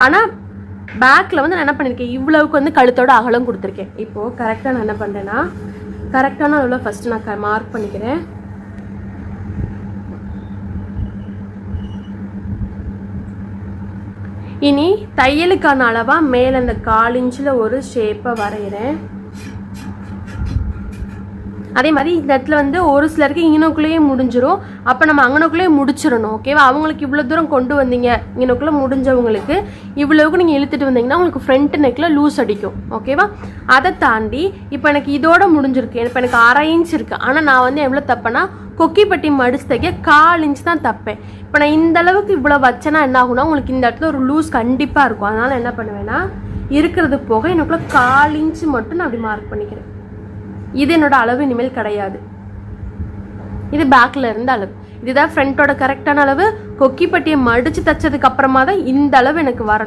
ஆனால் பேக்கில் வந்து நான் என்ன பண்ணியிருக்கேன், இவ்வளவுக்கு வந்து கழுத்தோட அகலம் கொடுத்துருக்கேன். இப்போது கரெக்டாக நான் என்ன பண்ணுறேன்னா, கரெக்டான அளவில் ஃபஸ்ட்டு நான் மார்க் பண்ணிக்கிறேன். இனி தையலுக்கான அளவாக மேலே அந்த 1/4 இன்ச்சில் ஒரு ஷேப்பை வரைகிறேன். அதே மாதிரி இந்த இடத்துல வந்து ஒரு சிலருக்கு இங்கனக்குள்ளேயே முடிஞ்சிடும். அப்போ நம்ம அங்கனக்குள்ளேயே முடிச்சிடணும். ஓகேவா? அவங்களுக்கு இவ்வளோ தூரம் கொண்டு வந்தீங்க, இங்கனக்குள்ளே முடிஞ்சவங்களுக்கு இவ்வளவுக்கு நீங்கள் இழுத்துட்டு வந்தீங்கன்னா உங்களுக்கு ஃப்ரண்ட் நெக்கில் லூஸ் அடிக்கும். ஓகேவா? அதை தாண்டி இப்போ எனக்கு இதோட முடிஞ்சிருக்கு. இப்போ எனக்கு 1/2 இன்ச் இருக்குது. ஆனால் நான் வந்து எவ்வளோ தப்பேன்னா, கொக்கிப்பட்டி மடிச்சு தைக்க 1/4 இன்ச் தான் தப்பேன். இப்போ நான் இந்த அளவுக்கு இவ்வளோ வச்சேன்னா என்ன ஆகுனா, உங்களுக்கு இந்த இடத்துல ஒரு லூஸ் கண்டிப்பாக இருக்கும். அதனால் என்ன பண்ணுவேன்னா, இருக்கிறது போக எனக்குள்ள 1/4 இன்ச் மட்டும் நான் அப்படி மார்க் பண்ணிக்கிறேன். இது என்னோட அளவு இனிமேல் கிடையாது. இது பேக்கில் இருந்த அளவு. இதுதான் ஃப்ரண்ட்டோட கரெக்டான அளவு. கொக்கிப்பட்டியை மடித்து தைச்சதுக்கு அப்புறமா தான் இந்த அளவு எனக்கு வரணும்.